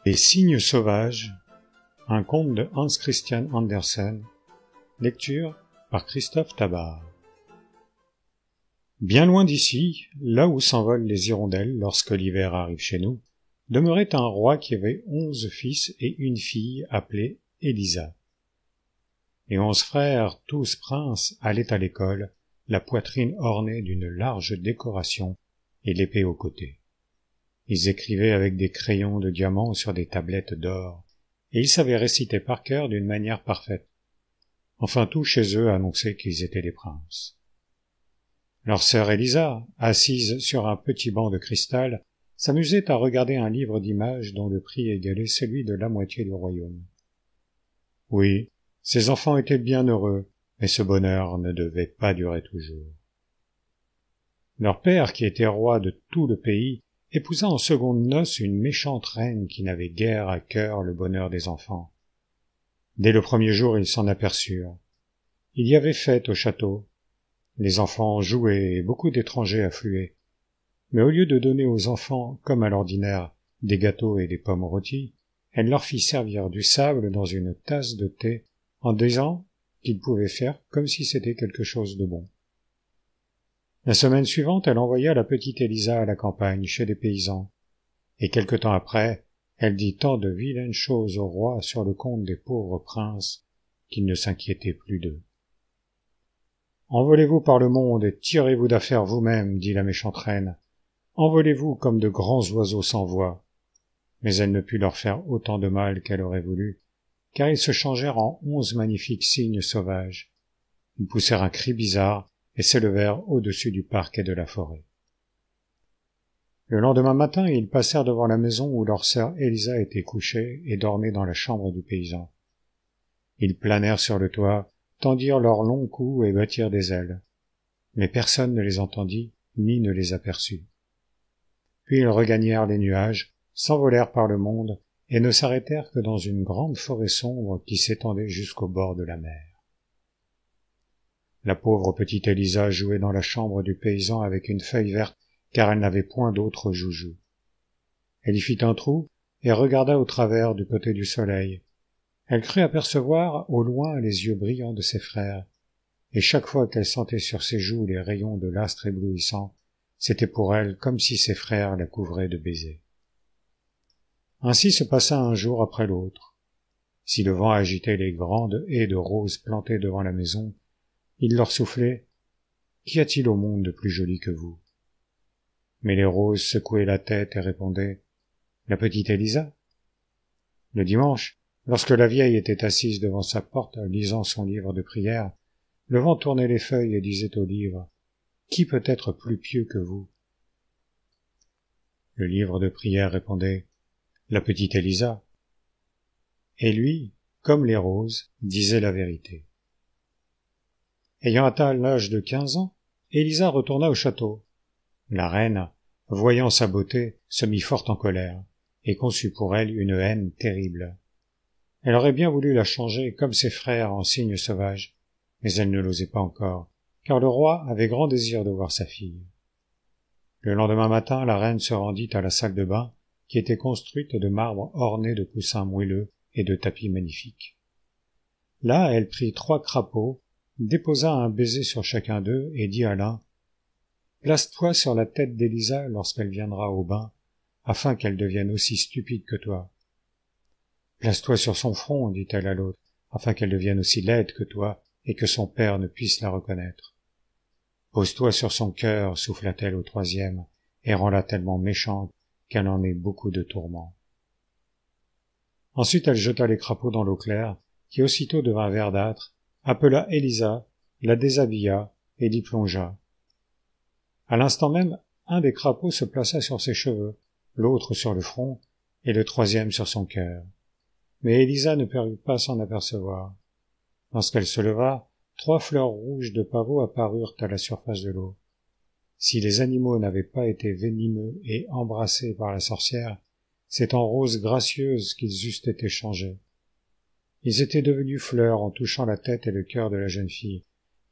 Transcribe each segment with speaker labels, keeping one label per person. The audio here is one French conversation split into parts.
Speaker 1: Les cygnes sauvages, un conte de Hans Christian Andersen, lecture par Christophe Tabar. Bien loin d'ici, là où s'envolent les hirondelles lorsque l'hiver arrive chez nous, demeurait un roi qui avait 11 fils et une fille appelée Élisa. Les 11 frères, tous princes, allaient à l'école, la poitrine ornée d'une large décoration et l'épée au côté. Ils écrivaient avec des crayons de diamant sur des tablettes d'or, et ils savaient réciter par cœur d'une manière parfaite. Enfin tout chez eux annonçait qu'ils étaient des princes. Leur sœur Élisa, assise sur un petit banc de cristal, s'amusait à regarder un livre d'images dont le prix égalait celui de la moitié du royaume. Oui, ces enfants étaient bien heureux, mais ce bonheur ne devait pas durer toujours. Leur père, qui était roi de tout le pays, épousa en secondes noces une méchante reine qui n'avait guère à cœur le bonheur des enfants. Dès le premier jour, ils s'en aperçurent. Il y avait fête au château. Les enfants jouaient et beaucoup d'étrangers affluaient. Mais au lieu de donner aux enfants, comme à l'ordinaire, des gâteaux et des pommes rôties, elle leur fit servir du sable dans une tasse de thé en disant qu'ils pouvaient faire comme si c'était quelque chose de bon. La semaine suivante, elle envoya la petite Élisa à la campagne, chez des paysans, et quelque temps après, elle dit tant de vilaines choses au roi sur le compte des pauvres princes qu'il ne s'inquiétait plus d'eux. « Envolez-vous par le monde et tirez-vous d'affaire vous-même, dit la méchante reine. Envolez-vous comme de grands oiseaux sans voix. » Mais elle ne put leur faire autant de mal qu'elle aurait voulu, car ils se changèrent en 11 magnifiques cygnes sauvages. Ils poussèrent un cri bizarre et s'élevèrent au-dessus du parc et de la forêt. Le lendemain matin, ils passèrent devant la maison où leur sœur Élisa était couchée et dormait dans la chambre du paysan. Ils planèrent sur le toit, tendirent leurs longs cous et battirent des ailes. Mais personne ne les entendit, ni ne les aperçut. Puis ils regagnèrent les nuages, s'envolèrent par le monde, et ne s'arrêtèrent que dans une grande forêt sombre qui s'étendait jusqu'au bord de la mer. La pauvre petite Élisa jouait dans la chambre du paysan avec une feuille verte, car elle n'avait point d'autre joujou. Elle y fit un trou et regarda au travers du côté du soleil. Elle crut apercevoir au loin les yeux brillants de ses frères, et chaque fois qu'elle sentait sur ses joues les rayons de l'astre éblouissant, c'était pour elle comme si ses frères la couvraient de baisers. Ainsi se passa un jour après l'autre. Si le vent agitait les grandes haies de roses plantées devant la maison, il leur soufflait « Qu'y a-t-il au monde de plus joli que vous ?» Mais les roses secouaient la tête et répondaient « La petite Élisa ?» Le dimanche, lorsque la vieille était assise devant sa porte, lisant son livre de prière, le vent tournait les feuilles et disait au livre « Qui peut être plus pieux que vous ?» Le livre de prière répondait « La petite Élisa ». Et lui, comme les roses, disait la vérité. Ayant atteint l'âge de 15 ans, Élisa retourna au château. La reine, voyant sa beauté, se mit fort en colère, et conçut pour elle une haine terrible. Elle aurait bien voulu la changer comme ses frères en cygne sauvage, mais elle ne l'osait pas encore, car le roi avait grand désir de voir sa fille. Le lendemain matin, la reine se rendit à la salle de bain, qui était construite de marbre orné de coussins moelleux et de tapis magnifiques. Là, elle prit 3 crapauds, déposa un baiser sur chacun d'eux et dit à l'un « Place-toi sur la tête d'Élisa lorsqu'elle viendra au bain, afin qu'elle devienne aussi stupide que toi. Place-toi sur son front, dit-elle à l'autre, afin qu'elle devienne aussi laide que toi et que son père ne puisse la reconnaître. Pose-toi sur son cœur, souffla-t-elle au troisième, et rend-la tellement méchante qu'elle en ait beaucoup de tourments. » Ensuite elle jeta les crapauds dans l'eau claire, qui aussitôt devint verdâtre, appela Élisa, la déshabilla et l'y plongea. À l'instant même, un des crapauds se plaça sur ses cheveux, l'autre sur le front, et le troisième sur son cœur. Mais Élisa ne parut pas s'en apercevoir. Lorsqu'elle se leva, 3 fleurs rouges de pavot apparurent à la surface de l'eau. Si les animaux n'avaient pas été venimeux et embrassés par la sorcière, c'est en roses gracieuses qu'ils eussent été changés. Ils étaient devenus fleurs en touchant la tête et le cœur de la jeune fille,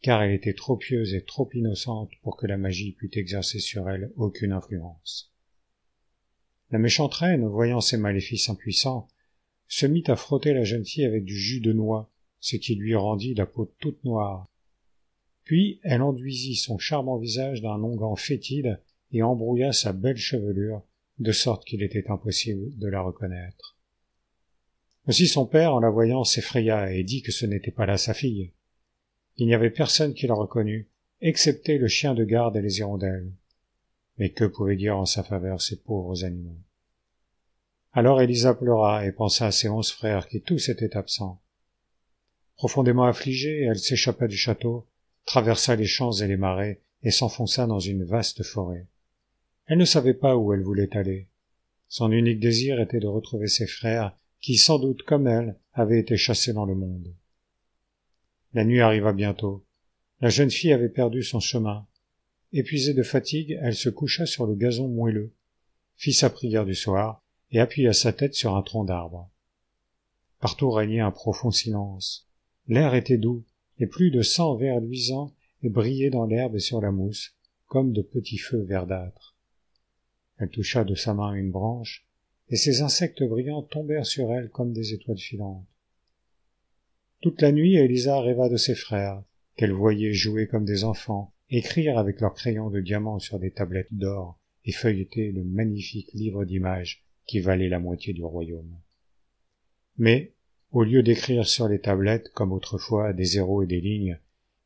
Speaker 1: car elle était trop pieuse et trop innocente pour que la magie pût exercer sur elle aucune influence. La méchante reine, voyant ces maléfices impuissants, se mit à frotter la jeune fille avec du jus de noix, ce qui lui rendit la peau toute noire. Puis elle enduisit son charmant visage d'un onguent fétide et embrouilla sa belle chevelure, de sorte qu'il était impossible de la reconnaître. Aussi son père, en la voyant, s'effraya et dit que ce n'était pas là sa fille. Il n'y avait personne qui la reconnût, excepté le chien de garde et les hirondelles. Mais que pouvaient dire en sa faveur ces pauvres animaux? Alors Élisa pleura et pensa à ses 11 frères qui tous étaient absents. Profondément affligée, elle s'échappa du château, traversa les champs et les marais et s'enfonça dans une vaste forêt. Elle ne savait pas où elle voulait aller. Son unique désir était de retrouver ses frères qui, sans doute comme elle, avaient été chassés dans le monde. La nuit arriva bientôt. La jeune fille avait perdu son chemin. Épuisée de fatigue, elle se coucha sur le gazon moelleux, fit sa prière du soir et appuya sa tête sur un tronc d'arbre. Partout régnait un profond silence. L'air était doux, et plus de 100 vers luisants brillaient dans l'herbe et sur la mousse, comme de petits feux verdâtres. Elle toucha de sa main une branche, et ces insectes brillants tombèrent sur elle comme des étoiles filantes. Toute la nuit, Élisa rêva de ses frères, qu'elle voyait jouer comme des enfants, écrire avec leurs crayons de diamant sur des tablettes d'or et feuilleter le magnifique livre d'images qui valait la moitié du royaume. Mais, au lieu d'écrire sur les tablettes, comme autrefois, des zéros et des lignes,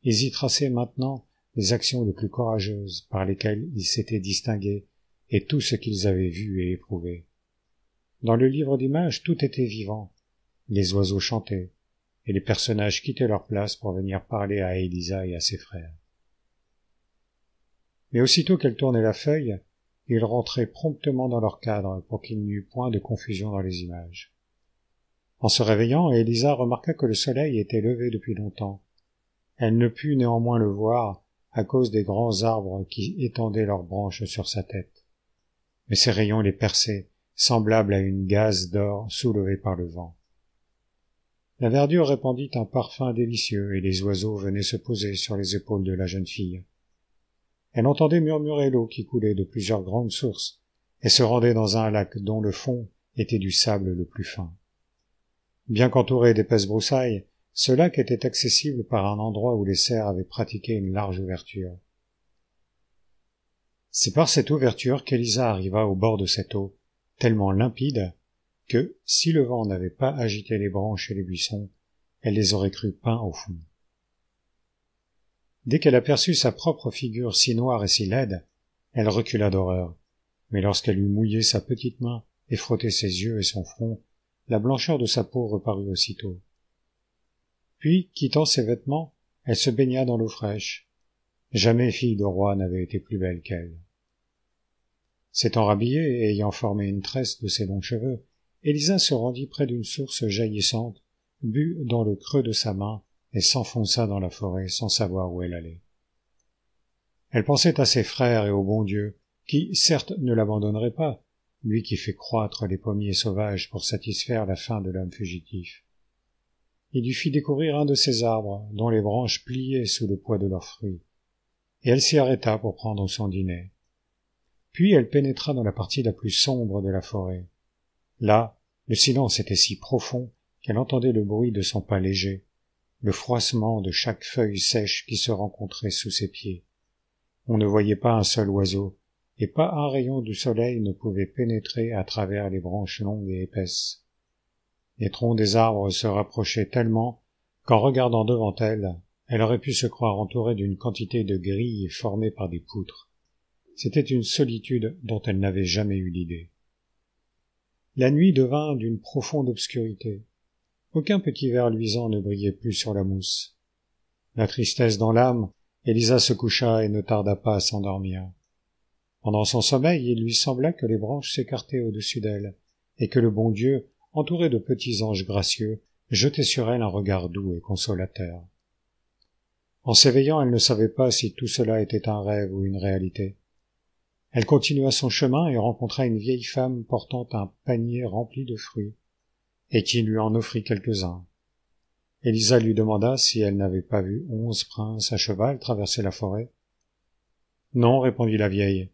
Speaker 1: ils y traçaient maintenant les actions les plus courageuses par lesquelles ils s'étaient distingués et tout ce qu'ils avaient vu et éprouvé. Dans le livre d'images, tout était vivant. Les oiseaux chantaient, et les personnages quittaient leur place pour venir parler à Élisa et à ses frères. Mais aussitôt qu'elle tournait la feuille, ils rentraient promptement dans leur cadre pour qu'il n'y eût point de confusion dans les images. En se réveillant, Élisa remarqua que le soleil était levé depuis longtemps. Elle ne put néanmoins le voir à cause des grands arbres qui étendaient leurs branches sur sa tête. Mais ces rayons les perçaient, semblables à une gaze d'or soulevée par le vent. La verdure répandit un parfum délicieux et les oiseaux venaient se poser sur les épaules de la jeune fille. Elle entendait murmurer l'eau qui coulait de plusieurs grandes sources et se rendait dans un lac dont le fond était du sable le plus fin. Bien qu'entouré d'épaisses broussailles, ce lac était accessible par un endroit où les cerfs avaient pratiqué une large ouverture. C'est par cette ouverture qu'Élisa arriva au bord de cette eau, tellement limpide que, si le vent n'avait pas agité les branches et les buissons, elle les aurait crus peints au fond. Dès qu'elle aperçut sa propre figure si noire et si laide, elle recula d'horreur, mais lorsqu'elle eut mouillé sa petite main et frotté ses yeux et son front, la blancheur de sa peau reparut aussitôt. Puis, quittant ses vêtements, elle se baigna dans l'eau fraîche. Jamais fille de roi n'avait été plus belle qu'elle. S'étant rhabillée et ayant formé une tresse de ses longs cheveux, Élisa se rendit près d'une source jaillissante, but dans le creux de sa main et s'enfonça dans la forêt sans savoir où elle allait. Elle pensait à ses frères et au bon Dieu, qui, certes, ne l'abandonnerait pas, lui qui fait croître les pommiers sauvages pour satisfaire la faim de l'homme fugitif. Il lui fit découvrir un de ces arbres, dont les branches pliaient sous le poids de leurs fruits, et elle s'y arrêta pour prendre son dîner. Puis elle pénétra dans la partie la plus sombre de la forêt. Là, le silence était si profond qu'elle entendait le bruit de son pas léger, le froissement de chaque feuille sèche qui se rencontrait sous ses pieds. On ne voyait pas un seul oiseau, et pas un rayon du soleil ne pouvait pénétrer à travers les branches longues et épaisses. Les troncs des arbres se rapprochaient tellement qu'en regardant devant elle, elle aurait pu se croire entourée d'une quantité de grilles formées par des poutres. C'était une solitude dont elle n'avait jamais eu l'idée. La nuit devint d'une profonde obscurité. Aucun petit ver luisant ne brillait plus sur la mousse. La tristesse dans l'âme, Élisa se coucha et ne tarda pas à s'endormir. Pendant son sommeil, il lui sembla que les branches s'écartaient au-dessus d'elle, et que le bon Dieu, entouré de petits anges gracieux, jetait sur elle un regard doux et consolateur. En s'éveillant, elle ne savait pas si tout cela était un rêve ou une réalité. Elle continua son chemin et rencontra une vieille femme portant un panier rempli de fruits, et qui lui en offrit quelques-uns. Élisa lui demanda si elle n'avait pas vu 11 princes à cheval traverser la forêt. « Non, répondit la vieille,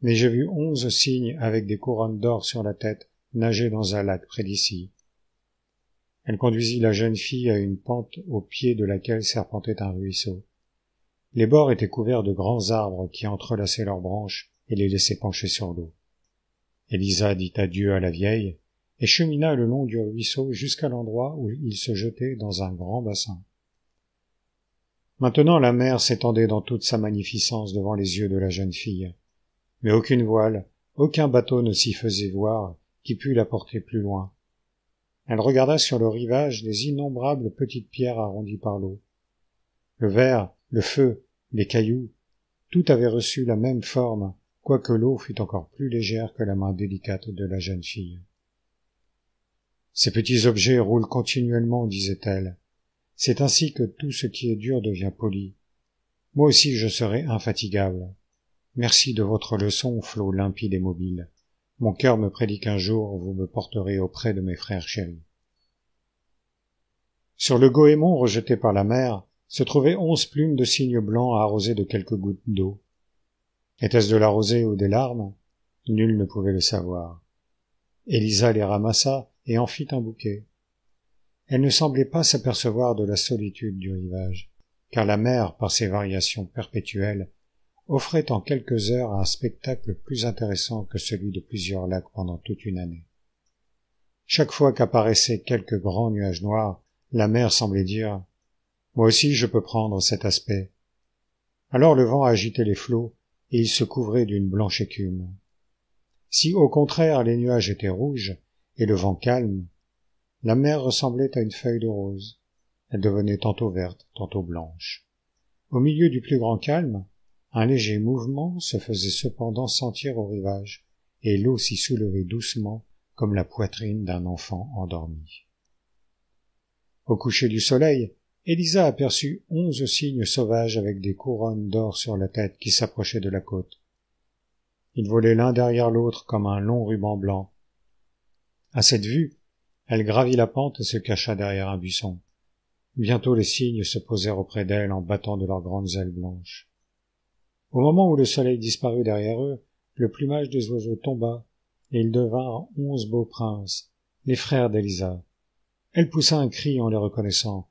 Speaker 1: mais j'ai vu 11 cygnes avec des couronnes d'or sur la tête nager dans un lac près d'ici. » Elle conduisit la jeune fille à une pente au pied de laquelle serpentait un ruisseau. Les bords étaient couverts de grands arbres qui entrelaçaient leurs branches et les laissaient pencher sur l'eau. Élisa dit adieu à la vieille et chemina le long du ruisseau jusqu'à l'endroit où il se jetait dans un grand bassin. Maintenant la mer s'étendait dans toute sa magnificence devant les yeux de la jeune fille, mais aucune voile, aucun bateau ne s'y faisait voir qui pût la porter plus loin. Elle regarda sur le rivage les innombrables petites pierres arrondies par l'eau. Le verre, le feu, les cailloux, tout avait reçu la même forme, quoique l'eau fût encore plus légère que la main délicate de la jeune fille. « Ces petits objets roulent continuellement, disait-elle. C'est ainsi que tout ce qui est dur devient poli. Moi aussi je serai infatigable. Merci de votre leçon, flot limpide et mobile. Mon cœur me prédit qu'un jour vous me porterez auprès de mes frères chéris. » Sur le goémon rejeté par la mer se trouvaient 11 plumes de cygne blanc arrosées de quelques gouttes d'eau. Était-ce de la rosée ou des larmes? Nul ne pouvait le savoir. Élisa les ramassa et en fit un bouquet. Elle ne semblait pas s'apercevoir de la solitude du rivage, car la mer, par ses variations perpétuelles, offrait en quelques heures un spectacle plus intéressant que celui de plusieurs lacs pendant toute une année. Chaque fois qu'apparaissaient quelques grands nuages noirs, la mer semblait dire « Moi aussi je peux prendre cet aspect ». Alors le vent agitait les flots, et ils se couvraient d'une blanche écume. Si au contraire les nuages étaient rouges, et le vent calme, la mer ressemblait à une feuille de rose. Elle devenait tantôt verte, tantôt blanche. Au milieu du plus grand calme, un léger mouvement se faisait cependant sentir au rivage, et l'eau s'y soulevait doucement comme la poitrine d'un enfant endormi. Au coucher du soleil, Élisa aperçut 11 cygnes sauvages avec des couronnes d'or sur la tête qui s'approchaient de la côte. Ils volaient l'un derrière l'autre comme un long ruban blanc. À cette vue, elle gravit la pente et se cacha derrière un buisson. Bientôt les cygnes se posèrent auprès d'elle en battant de leurs grandes ailes blanches. Au moment où le soleil disparut derrière eux, le plumage des oiseaux tomba, et ils devinrent 11 beaux princes, les frères d'Élisa. Elle poussa un cri en les reconnaissant.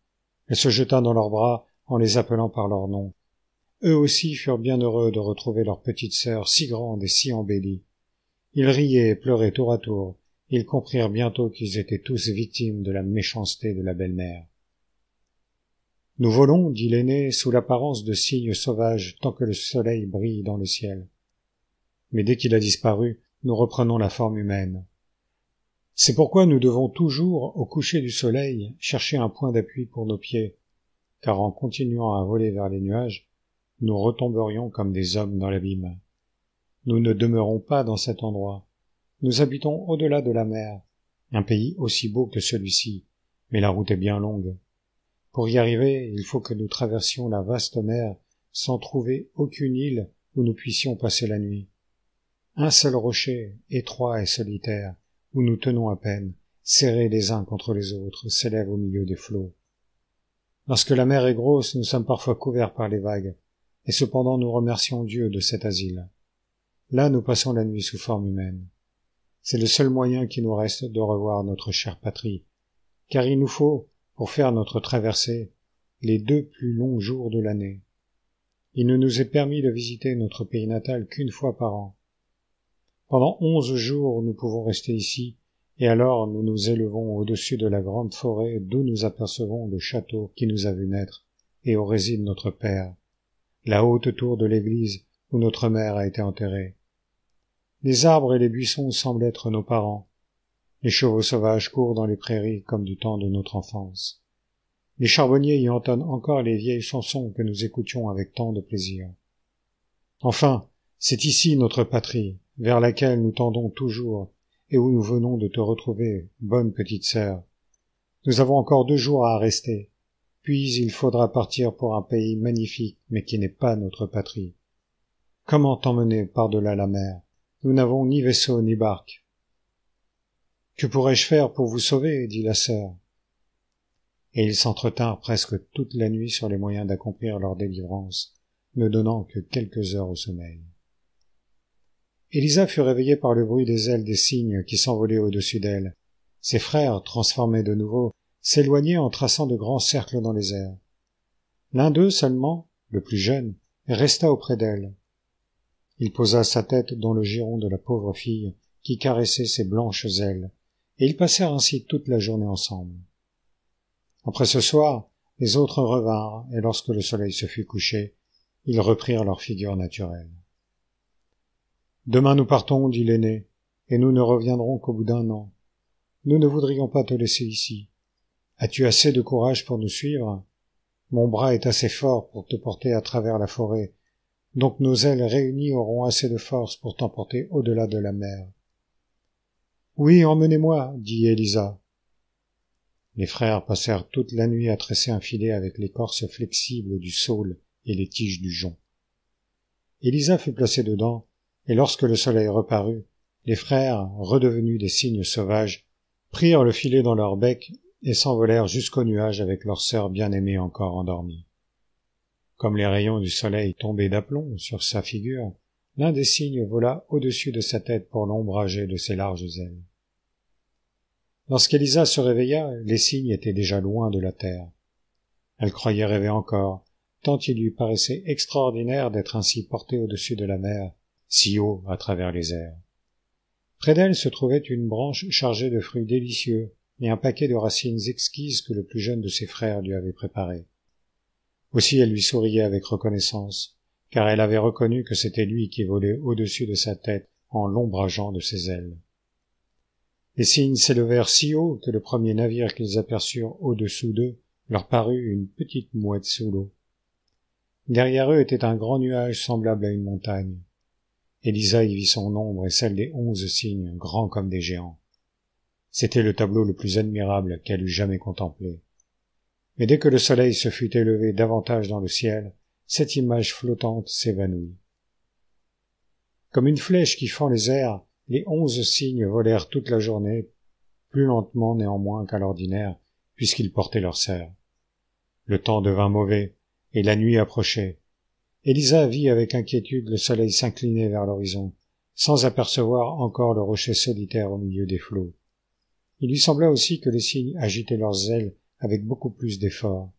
Speaker 1: Elle se jeta dans leurs bras en les appelant par leur nom. Eux aussi furent bien heureux de retrouver leur petite sœur si grande et si embellie. Ils riaient et pleuraient tour à tour. Ils comprirent bientôt qu'ils étaient tous victimes de la méchanceté de la belle-mère. « Nous volons, dit l'aîné, sous l'apparence de cygnes sauvages tant que le soleil brille dans le ciel. Mais dès qu'il a disparu, nous reprenons la forme humaine. C'est pourquoi nous devons toujours, au coucher du soleil, chercher un point d'appui pour nos pieds, car en continuant à voler vers les nuages, nous retomberions comme des hommes dans l'abîme. Nous ne demeurons pas dans cet endroit. Nous habitons au-delà de la mer, un pays aussi beau que celui-ci, mais la route est bien longue. Pour y arriver, il faut que nous traversions la vaste mer sans trouver aucune île où nous puissions passer la nuit. Un seul rocher, étroit et solitaire, où nous tenons à peine, serrés les uns contre les autres, s'élève au milieu des flots. Lorsque la mer est grosse, nous sommes parfois couverts par les vagues, et cependant nous remercions Dieu de cet asile. Là nous passons la nuit sous forme humaine. C'est le seul moyen qui nous reste de revoir notre chère patrie, car il nous faut, pour faire notre traversée, les 2 plus longs jours de l'année. Il ne nous est permis de visiter notre pays natal qu'1 fois par an. Pendant 11 jours nous pouvons rester ici, et alors nous nous élevons au-dessus de la grande forêt d'où nous apercevons le château qui nous a vu naître, et où réside notre père, la haute tour de l'église où notre mère a été enterrée. Les arbres et les buissons semblent être nos parents. Les chevaux sauvages courent dans les prairies comme du temps de notre enfance. Les charbonniers y entonnent encore les vieilles chansons que nous écoutions avec tant de plaisir. Enfin, c'est ici notre patrie, vers laquelle nous tendons toujours, et où nous venons de te retrouver, bonne petite sœur. Nous avons encore 2 jours à rester, puis il faudra partir pour un pays magnifique, mais qui n'est pas notre patrie. Comment t'emmener par-delà la mer? Nous n'avons ni vaisseau ni barque. Que pourrais-je faire pour vous sauver? Dit la sœur. Et ils s'entretinrent presque toute la nuit sur les moyens d'accomplir leur délivrance, ne donnant que quelques heures au sommeil. Élisa fut réveillée par le bruit des ailes des cygnes qui s'envolaient au-dessus d'elle. Ses frères, transformés de nouveau, s'éloignaient en traçant de grands cercles dans les airs. L'un d'eux seulement, le plus jeune, resta auprès d'elle. Il posa sa tête dans le giron de la pauvre fille qui caressait ses blanches ailes, et ils passèrent ainsi toute la journée ensemble. Après ce soir, les autres revinrent, et lorsque le soleil se fut couché, ils reprirent leur figure naturelle. « Demain nous partons, dit l'aîné, et nous ne reviendrons qu'au bout d'un an. Nous ne voudrions pas te laisser ici. As-tu assez de courage pour nous suivre? Mon bras est assez fort pour te porter à travers la forêt, donc nos ailes réunies auront assez de force pour t'emporter au-delà de la mer. »« Oui, emmenez-moi, dit Élisa. » Les frères passèrent toute la nuit à tresser un filet avec l'écorce flexible du saule et les tiges du jonc. Élisa fut placée dedans, et lorsque le soleil reparut, les frères, redevenus des cygnes sauvages, prirent le filet dans leur bec et s'envolèrent jusqu'au nuage avec leur sœur bien-aimée encore endormie. Comme les rayons du soleil tombaient d'aplomb sur sa figure, l'un des cygnes vola au-dessus de sa tête pour l'ombrager de ses larges ailes. Lorsqu'Élisa se réveilla, les cygnes étaient déjà loin de la terre. Elle croyait rêver encore, tant il lui paraissait extraordinaire d'être ainsi portée au-dessus de la mer, si haut à travers les airs. Près d'elle se trouvait une branche chargée de fruits délicieux et un paquet de racines exquises que le plus jeune de ses frères lui avait préparées. Aussi elle lui souriait avec reconnaissance, car elle avait reconnu que c'était lui qui volait au-dessus de sa tête en l'ombrageant de ses ailes. Les cygnes s'élevèrent si haut que le premier navire qu'ils aperçurent au-dessous d'eux leur parut une petite mouette sous l'eau. Derrière eux était un grand nuage semblable à une montagne. Élisa y vit son ombre et celle des 11 cygnes, grands comme des géants. C'était le tableau le plus admirable qu'elle eût jamais contemplé. Mais dès que le soleil se fut élevé davantage dans le ciel, cette image flottante s'évanouit. Comme une flèche qui fend les airs, les 11 cygnes volèrent toute la journée, plus lentement néanmoins qu'à l'ordinaire, puisqu'ils portaient leurs serres. Le temps devint mauvais, et la nuit approchait. Élisa vit avec inquiétude le soleil s'incliner vers l'horizon, sans apercevoir encore le rocher solitaire au milieu des flots. Il lui sembla aussi que les cygnes agitaient leurs ailes avec beaucoup plus d'effort.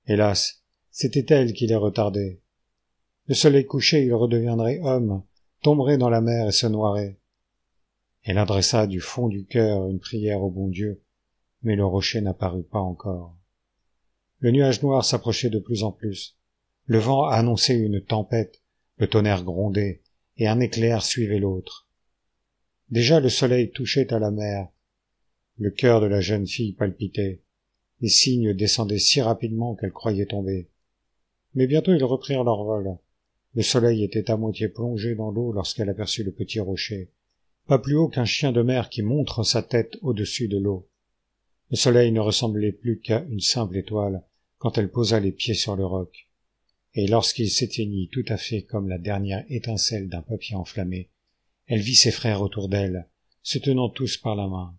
Speaker 1: Hélas, c'était elle qui les retardait. Le soleil couché, il redeviendrait homme, tomberait dans la mer et se noierait. Elle adressa du fond du cœur une prière au bon Dieu, mais le rocher n'apparut pas encore. Le nuage noir s'approchait de plus en plus. Le vent annonçait une tempête, le tonnerre grondait, et un éclair suivait l'autre. Déjà le soleil touchait à la mer. Le cœur de la jeune fille palpitait. Les cygnes descendaient si rapidement qu'elle croyait tomber. Mais bientôt ils reprirent leur vol. Le soleil était à moitié plongé dans l'eau lorsqu'elle aperçut le petit rocher, pas plus haut qu'un chien de mer qui montre sa tête au-dessus de l'eau. Le soleil ne ressemblait plus qu'à une simple étoile quand elle posa les pieds sur le roc. Et lorsqu'il s'éteignit tout à fait comme la dernière étincelle d'un papier enflammé, elle vit ses frères autour d'elle, se tenant tous par la main.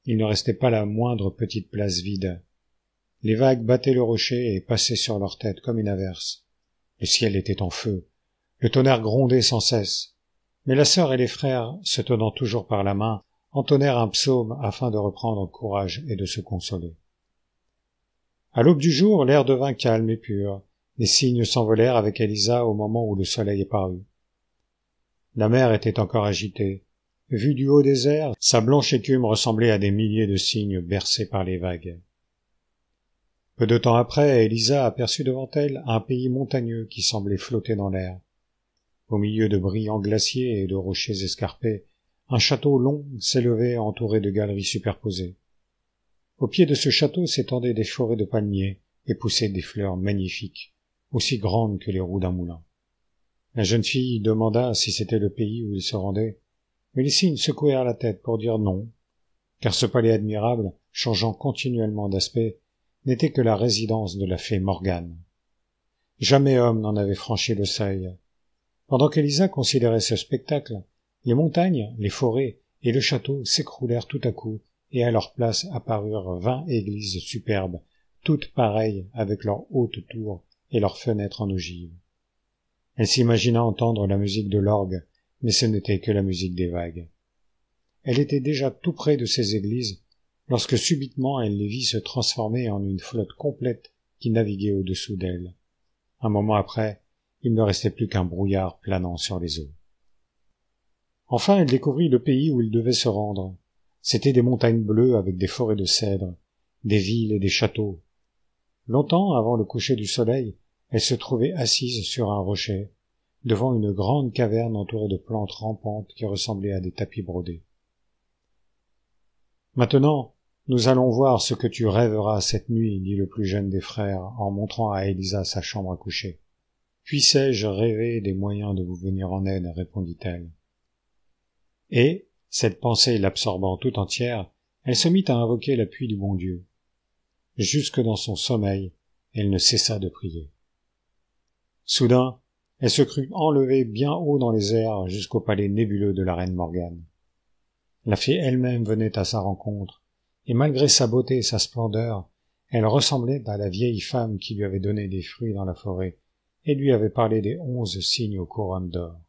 Speaker 1: Il ne restait pas la moindre petite place vide. Les vagues battaient le rocher et passaient sur leur tête comme une averse. Le ciel était en feu. Le tonnerre grondait sans cesse. Mais la sœur et les frères, se tenant toujours par la main, entonnèrent un psaume afin de reprendre courage et de se consoler. À l'aube du jour, l'air devint calme et pur. Les cygnes s'envolèrent avec Élisa au moment où le soleil parut. La mer était encore agitée. Vue du haut des airs, sa blanche écume ressemblait à des milliers de cygnes bercés par les vagues. Peu de temps après, Élisa aperçut devant elle un pays montagneux qui semblait flotter dans l'air. Au milieu de brillants glaciers et de rochers escarpés, un château long s'élevait entouré de galeries superposées. Au pied de ce château s'étendaient des forêts de palmiers et poussaient des fleurs magnifiques, aussi grandes que les roues d'un moulin. La jeune fille demanda si c'était le pays où ils se rendaient, mais les cygnes secouèrent la tête pour dire non, car ce palais admirable, changeant continuellement d'aspect, n'était que la résidence de la fée Morgane. Jamais homme n'en avait franchi le seuil. Pendant qu'Élisa considérait ce spectacle, les montagnes, les forêts et le château s'écroulèrent tout à coup, et à leur place apparurent 20 églises superbes, toutes pareilles avec leurs hautes tours et leurs fenêtres en ogive. Elle s'imagina entendre la musique de l'orgue, mais ce n'était que la musique des vagues. Elle était déjà tout près de ces églises, lorsque subitement elle les vit se transformer en une flotte complète qui naviguait au-dessous d'elle. Un moment après, il ne restait plus qu'un brouillard planant sur les eaux. Enfin, elle découvrit le pays où il devait se rendre. C'étaient des montagnes bleues avec des forêts de cèdres, des villes et des châteaux. Longtemps avant le coucher du soleil, elle se trouvait assise sur un rocher, devant une grande caverne entourée de plantes rampantes qui ressemblaient à des tapis brodés. « Maintenant, nous allons voir ce que tu rêveras cette nuit, dit le plus jeune des frères, en montrant à Élisa sa chambre à coucher. Puissais-je rêver des moyens de vous venir en aide, répondit-elle. Et, cette pensée l'absorbant tout entière, elle se mit à invoquer l'appui du bon Dieu. Jusque dans son sommeil, elle ne cessa de prier. Soudain, elle se crut enlevée bien haut dans les airs jusqu'au palais nébuleux de la reine Morgane. La fée elle-même venait à sa rencontre, et malgré sa beauté et sa splendeur, elle ressemblait à la vieille femme qui lui avait donné des fruits dans la forêt et lui avait parlé des 11 signes aux couronnes d'or.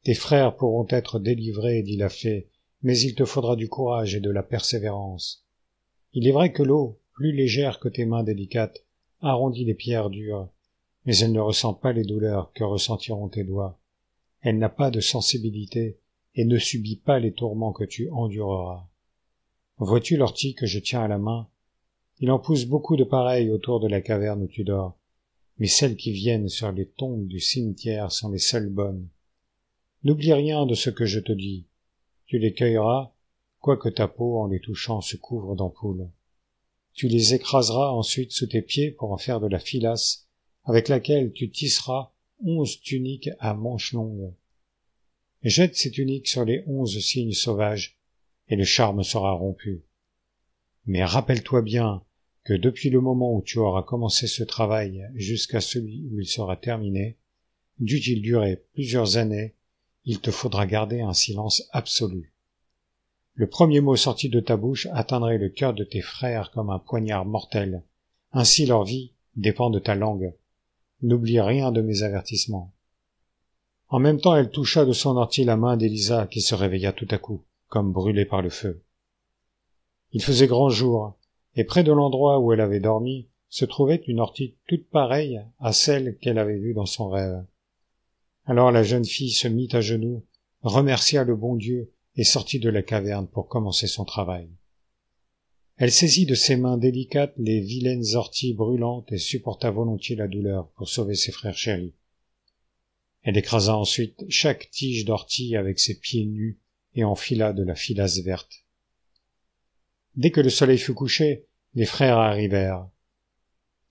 Speaker 1: Tes frères pourront être délivrés, dit la fée, mais il te faudra du courage et de la persévérance. Il est vrai que l'eau, plus légère que tes mains délicates, arrondit les pierres dures, mais elle ne ressent pas les douleurs que ressentiront tes doigts. Elle n'a pas de sensibilité et ne subit pas les tourments que tu endureras. Vois-tu l'ortie que je tiens à la main? Il en pousse beaucoup de pareilles autour de la caverne où tu dors, mais celles qui viennent sur les tombes du cimetière sont les seules bonnes. N'oublie rien de ce que je te dis. Tu les cueilleras, quoique ta peau en les touchant se couvre d'ampoules. Tu les écraseras ensuite sous tes pieds pour en faire de la filasse, avec laquelle tu tisseras 11 tuniques à manches longues. Jette ces tuniques sur les 11 cygnes sauvages, et le charme sera rompu. Mais rappelle-toi bien que depuis le moment où tu auras commencé ce travail jusqu'à celui où il sera terminé, dût-il durer plusieurs années, il te faudra garder un silence absolu. Le premier mot sorti de ta bouche atteindrait le cœur de tes frères comme un poignard mortel. Ainsi leur vie dépend de ta langue. N'oublie rien de mes avertissements. En même temps, elle toucha de son ortie la main d'Élisa qui se réveilla tout à coup, comme brûlée par le feu. Il faisait grand jour, et près de l'endroit où elle avait dormi se trouvait une ortie toute pareille à celle qu'elle avait vue dans son rêve. Alors la jeune fille se mit à genoux, remercia le bon Dieu et sortit de la caverne pour commencer son travail. Elle saisit de ses mains délicates les vilaines orties brûlantes et supporta volontiers la douleur pour sauver ses frères chéris. Elle écrasa ensuite chaque tige d'ortie avec ses pieds nus et enfila de la filasse verte. Dès que le soleil fut couché, les frères arrivèrent.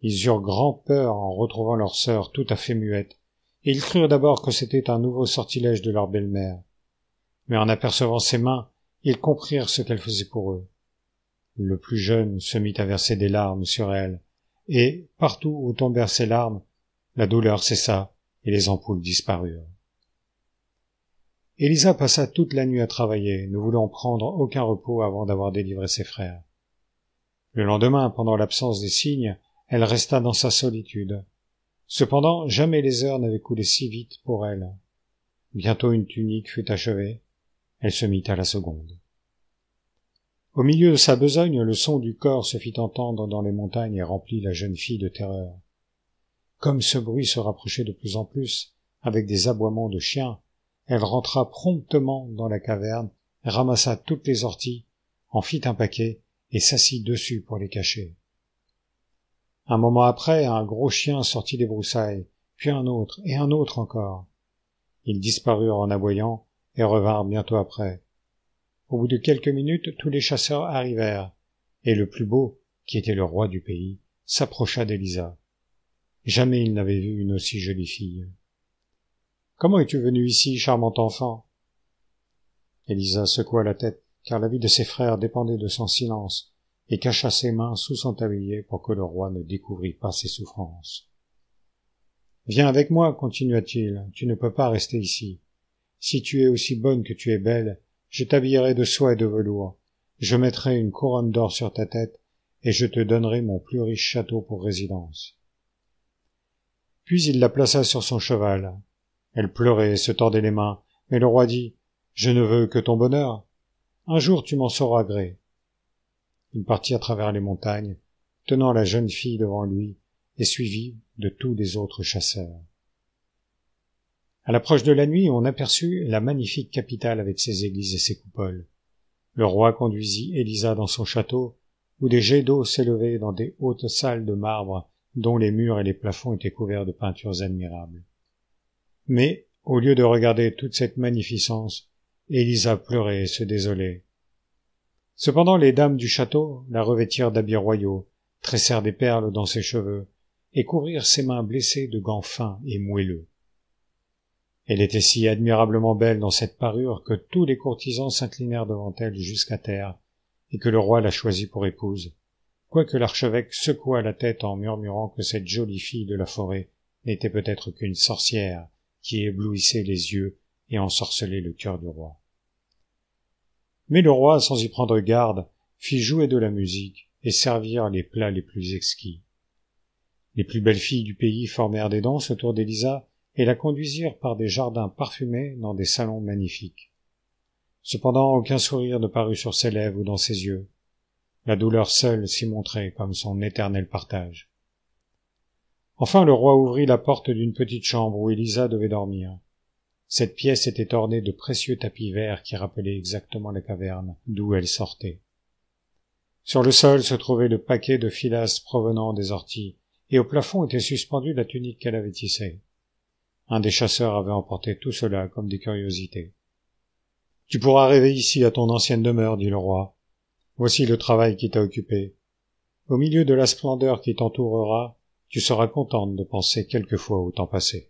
Speaker 1: Ils eurent grand peur en retrouvant leur sœur tout à fait muette, et ils crurent d'abord que c'était un nouveau sortilège de leur belle-mère. Mais en apercevant ses mains, ils comprirent ce qu'elle faisait pour eux. Le plus jeune se mit à verser des larmes sur elle, et, partout où tombèrent ces larmes, la douleur cessa, et les ampoules disparurent. Élisa passa toute la nuit à travailler, ne voulant prendre aucun repos avant d'avoir délivré ses frères. Le lendemain, pendant l'absence des cygnes, elle resta dans sa solitude. Cependant, jamais les heures n'avaient coulé si vite pour elle. Bientôt une tunique fut achevée. Elle se mit à la seconde. Au milieu de sa besogne, le son du cor se fit entendre dans les montagnes et remplit la jeune fille de terreur. Comme ce bruit se rapprochait de plus en plus, avec des aboiements de chiens, elle rentra promptement dans la caverne, ramassa toutes les orties, en fit un paquet et s'assit dessus pour les cacher. Un moment après, un gros chien sortit des broussailles, puis un autre et un autre encore. Ils disparurent en aboyant et revinrent bientôt après. Au bout de quelques minutes, tous les chasseurs arrivèrent, et le plus beau, qui était le roi du pays, s'approcha d'Élisa. Jamais il n'avait vu une aussi jolie fille. « Comment es-tu venue ici, charmante enfant ?» Élisa secoua la tête, car la vie de ses frères dépendait de son silence, et cacha ses mains sous son tablier pour que le roi ne découvrît pas ses souffrances. « Viens avec moi, continua-t-il, tu ne peux pas rester ici. Si tu es aussi bonne que tu es belle, je t'habillerai de soie et de velours, je mettrai une couronne d'or sur ta tête, et je te donnerai mon plus riche château pour résidence. » Puis il la plaça sur son cheval. Elle pleurait et se tordait les mains, mais le roi dit « Je ne veux que ton bonheur. Un jour tu m'en sauras gré. » Il partit à travers les montagnes, tenant la jeune fille devant lui et suivi de tous les autres chasseurs. À l'approche de la nuit, on aperçut la magnifique capitale avec ses églises et ses coupoles. Le roi conduisit Élisa dans son château, où des jets d'eau s'élevaient dans des hautes salles de marbre dont les murs et les plafonds étaient couverts de peintures admirables. Mais, au lieu de regarder toute cette magnificence, Élisa pleurait et se désolait. Cependant les dames du château la revêtirent d'habits royaux, tressèrent des perles dans ses cheveux, et couvrirent ses mains blessées de gants fins et moelleux. Elle était si admirablement belle dans cette parure que tous les courtisans s'inclinèrent devant elle jusqu'à terre, et que le roi la choisit pour épouse, quoique l'archevêque secouât la tête en murmurant que cette jolie fille de la forêt n'était peut-être qu'une sorcière qui éblouissait les yeux et ensorcelait le cœur du roi. Mais le roi, sans y prendre garde, fit jouer de la musique et servir les plats les plus exquis. Les plus belles filles du pays formèrent des danses autour d'Élisa et la conduisirent par des jardins parfumés dans des salons magnifiques. Cependant, aucun sourire ne parut sur ses lèvres ou dans ses yeux. La douleur seule s'y montrait comme son éternel partage. Enfin, le roi ouvrit la porte d'une petite chambre où Élisa devait dormir. Cette pièce était ornée de précieux tapis verts qui rappelaient exactement la caverne d'où elle sortait. Sur le sol se trouvait le paquet de filasse provenant des orties, et au plafond était suspendue la tunique qu'elle avait tissée. Un des chasseurs avait emporté tout cela comme des curiosités. « Tu pourras rêver ici à ton ancienne demeure, dit le roi. Voici le travail qui t'a occupé. Au milieu de la splendeur qui t'entourera, tu seras contente de penser quelquefois au temps passé. »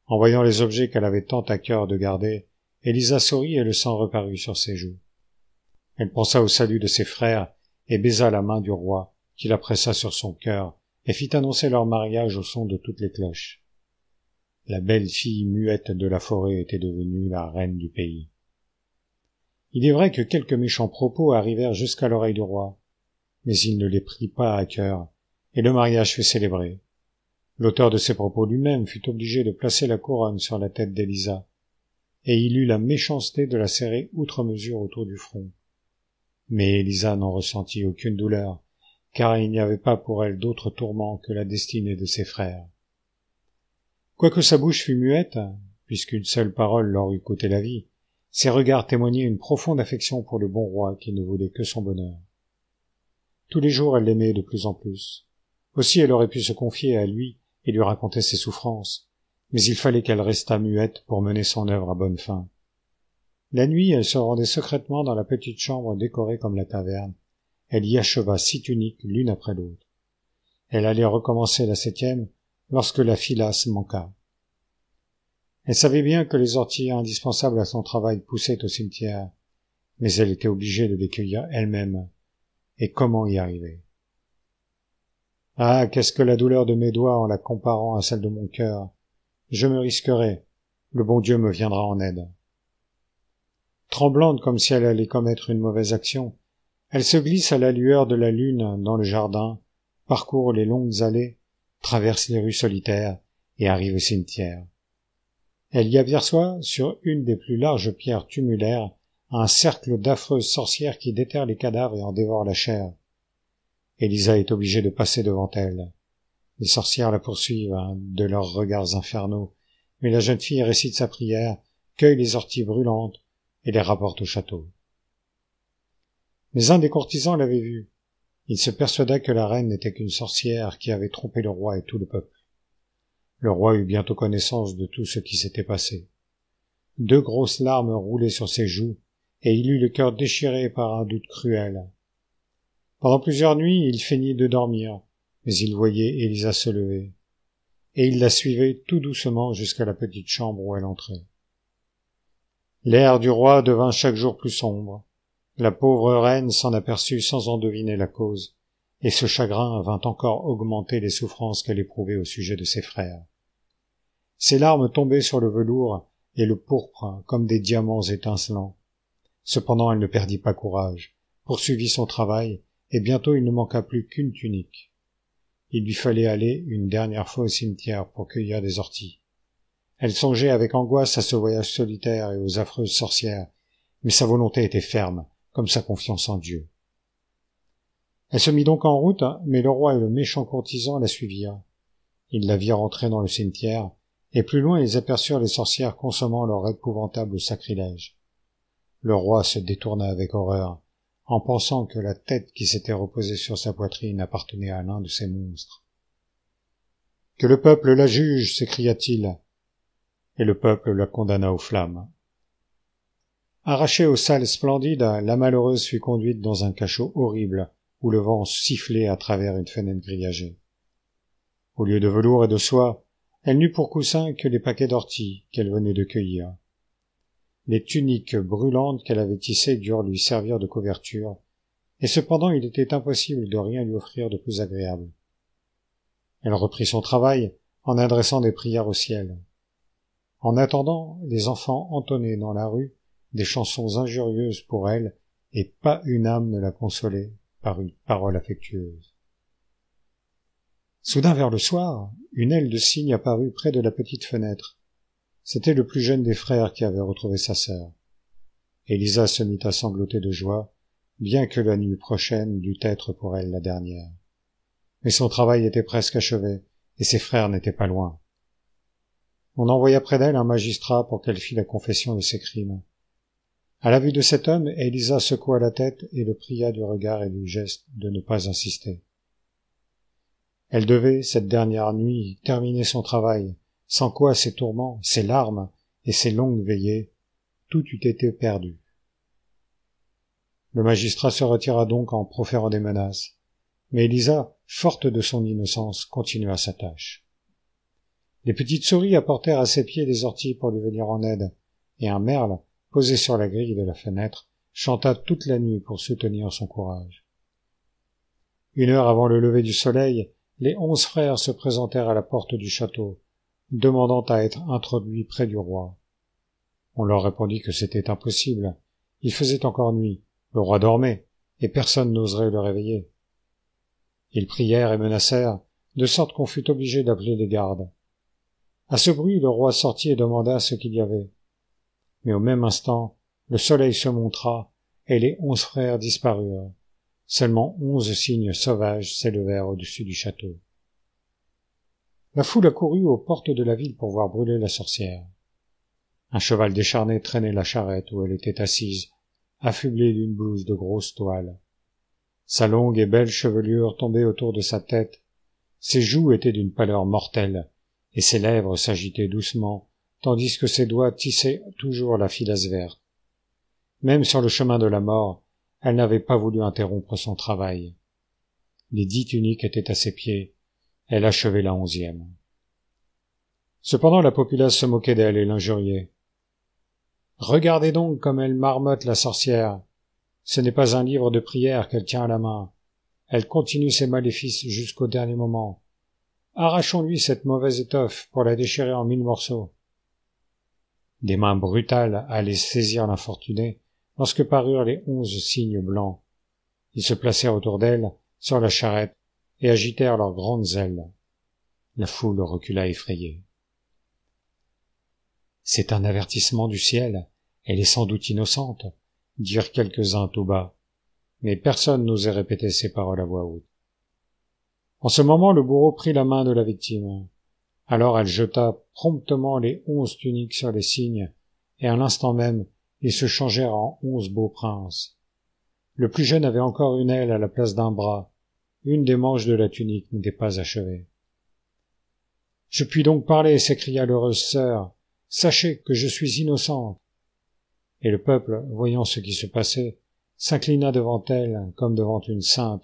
Speaker 1: En voyant les objets qu'elle avait tant à cœur de garder, Élisa sourit et le sang reparut sur ses joues. Elle pensa au salut de ses frères et baisa la main du roi, qui la pressa sur son cœur et fit annoncer leur mariage au son de toutes les cloches. La belle fille muette de la forêt était devenue la reine du pays. Il est vrai que quelques méchants propos arrivèrent jusqu'à l'oreille du roi, mais il ne les prit pas à cœur, et le mariage fut célébré. L'auteur de ces propos lui-même fut obligé de placer la couronne sur la tête d'Élisa, et il eut la méchanceté de la serrer outre mesure autour du front. Mais Élisa n'en ressentit aucune douleur, car il n'y avait pas pour elle d'autre tourment que la destinée de ses frères. Quoique sa bouche fût muette, puisqu'une seule parole leur eût coûté la vie, ses regards témoignaient une profonde affection pour le bon roi qui ne voulait que son bonheur. Tous les jours elle l'aimait de plus en plus. Aussi elle aurait pu se confier à lui et lui raconter ses souffrances, mais il fallait qu'elle restât muette pour mener son œuvre à bonne fin. La nuit, elle se rendait secrètement dans la petite chambre décorée comme la taverne. Elle y acheva 6 tuniques l'une après l'autre. Elle allait recommencer la 7e lorsque la filasse manqua. Elle savait bien que les orties indispensables à son travail poussaient au cimetière, mais elle était obligée de les cueillir elle-même. Et comment y arriver? Ah, qu'est-ce que la douleur de mes doigts en la comparant à celle de mon cœur? Je me risquerai, le bon Dieu me viendra en aide. Tremblante comme si elle allait commettre une mauvaise action, elle se glisse à la lueur de la lune dans le jardin, parcourt les longues allées, traverse les rues solitaires et arrive au cimetière. Elle y aperçoit, sur une des plus larges pierres tumulaires, un cercle d'affreuses sorcières qui déterrent les cadavres et en dévorent la chair. Élisa est obligée de passer devant elle. Les sorcières la poursuivent de leurs regards infernaux, mais la jeune fille récite sa prière, cueille les orties brûlantes et les rapporte au château. Mais un des courtisans l'avait vue. Il se persuada que la reine n'était qu'une sorcière qui avait trompé le roi et tout le peuple. Le roi eut bientôt connaissance de tout ce qui s'était passé. 2 grosses larmes roulaient sur ses joues, et il eut le cœur déchiré par un doute cruel. Pendant plusieurs nuits, il feignit de dormir, mais il voyait Élisa se lever, et il la suivait tout doucement jusqu'à la petite chambre où elle entrait. L'air du roi devint chaque jour plus sombre. La pauvre reine s'en aperçut sans en deviner la cause, et ce chagrin vint encore augmenter les souffrances qu'elle éprouvait au sujet de ses frères. Ses larmes tombaient sur le velours et le pourpre comme des diamants étincelants. Cependant elle ne perdit pas courage, poursuivit son travail, et bientôt il ne manqua plus qu'une tunique. Il lui fallait aller une dernière fois au cimetière pour cueillir des orties. Elle songeait avec angoisse à ce voyage solitaire et aux affreuses sorcières, mais sa volonté était ferme, comme sa confiance en Dieu. Elle se mit donc en route, mais le roi et le méchant courtisan la suivirent. Ils la virent entrer dans le cimetière, et plus loin ils aperçurent les sorcières consommant leur épouvantable sacrilège. Le roi se détourna avec horreur, en pensant que la tête qui s'était reposée sur sa poitrine appartenait à l'un de ces monstres. « Que le peuple la juge !» s'écria-t-il, et le peuple la condamna aux flammes. Arrachée aux salles splendides, la malheureuse fut conduite dans un cachot horrible, où le vent sifflait à travers une fenêtre grillagée. Au lieu de velours et de soie, elle n'eut pour coussin que les paquets d'orties qu'elle venait de cueillir. Les tuniques brûlantes qu'elle avait tissées durent lui servir de couverture, et cependant il était impossible de rien lui offrir de plus agréable. Elle reprit son travail en adressant des prières au ciel. En attendant, les enfants entonnaient dans la rue des chansons injurieuses pour elle, et pas une âme ne la consolait par une parole affectueuse. Soudain, vers le soir, une aile de cygne apparut près de la petite fenêtre. C'était le plus jeune des frères qui avait retrouvé sa sœur. Élisa se mit à sangloter de joie, bien que la nuit prochaine dût être pour elle la dernière. Mais son travail était presque achevé, et ses frères n'étaient pas loin. On envoya près d'elle un magistrat pour qu'elle fît la confession de ses crimes. À la vue de cet homme, Élisa secoua la tête et le pria du regard et du geste de ne pas insister. Elle devait, cette dernière nuit, terminer son travail, sans quoi ses tourments, ses larmes et ses longues veillées, tout eût été perdu. Le magistrat se retira donc en proférant des menaces, mais Élisa, forte de son innocence, continua sa tâche. Les petites souris apportèrent à ses pieds des orties pour lui venir en aide, et un merle, posé sur la grille de la fenêtre, chanta toute la nuit pour soutenir son courage. 1 heure avant le lever du soleil, les 11 frères se présentèrent à la porte du château, demandant à être introduits près du roi. On leur répondit que c'était impossible. Il faisait encore nuit, le roi dormait, et personne n'oserait le réveiller. Ils prièrent et menacèrent, de sorte qu'on fut obligé d'appeler les gardes. À ce bruit, le roi sortit et demanda ce qu'il y avait. Mais au même instant, le soleil se montra, et les 11 frères disparurent. Seulement 11 cygnes sauvages s'élevèrent au-dessus du château. La foule accourut aux portes de la ville pour voir brûler la sorcière. Un cheval décharné traînait la charrette où elle était assise, affublée d'une blouse de grosse toile. Sa longue et belle chevelure tombait autour de sa tête, ses joues étaient d'une pâleur mortelle, et ses lèvres s'agitaient doucement, tandis que ses doigts tissaient toujours la filasse verte. Même sur le chemin de la mort, elle n'avait pas voulu interrompre son travail. Les 10 tuniques étaient à ses pieds, elle achevait la 11e. Cependant la populace se moquait d'elle et l'injuriait. « Regardez donc comme elle marmotte la sorcière. Ce n'est pas un livre de prière qu'elle tient à la main. Elle continue ses maléfices jusqu'au dernier moment. Arrachons-lui cette mauvaise étoffe pour la déchirer en 1000 morceaux. » Des mains brutales allaient saisir l'infortunée lorsque parurent les 11 cygnes blancs. Ils se placèrent autour d'elle, sur la charrette, et agitèrent leurs grandes ailes. La foule recula effrayée. « C'est un avertissement du ciel, elle est sans doute innocente », dirent quelques-uns tout bas, mais personne n'osait répéter ces paroles à voix haute. En ce moment, le bourreau prit la main de la victime. Alors elle jeta promptement les 11 tuniques sur les cygnes, et à l'instant même, ils se changèrent en 11 beaux princes. Le plus jeune avait encore une aile à la place d'un bras. Une des manches de la tunique n'était pas achevée. « Je puis donc parler » s'écria l'heureuse sœur. « Sachez que je suis innocente. » Et le peuple, voyant ce qui se passait, s'inclina devant elle comme devant une sainte.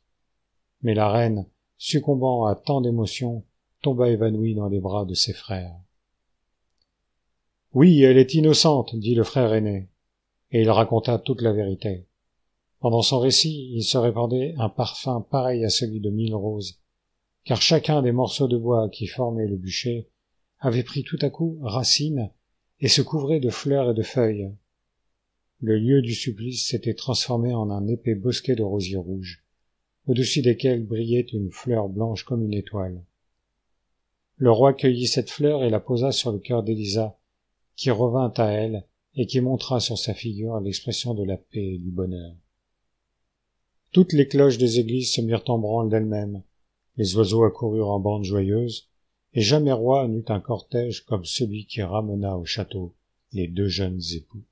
Speaker 1: Mais la reine, succombant à tant d'émotions, tomba évanouie dans les bras de ses frères. « Oui, elle est innocente, » dit le frère aîné, et il raconta toute la vérité. Pendant son récit, il se répandait un parfum pareil à celui de 1000 roses, car chacun des morceaux de bois qui formaient le bûcher avait pris tout à coup racine et se couvrait de fleurs et de feuilles. Le lieu du supplice s'était transformé en un épais bosquet de rosiers rouges, au-dessus desquels brillait une fleur blanche comme une étoile. Le roi cueillit cette fleur et la posa sur le cœur d'Élisa, qui revint à elle et qui montra sur sa figure l'expression de la paix et du bonheur. Toutes les cloches des églises se mirent en branle d'elles-mêmes, les oiseaux accoururent en bandes joyeuses, et jamais roi n'eut un cortège comme celui qui ramena au château les deux jeunes époux.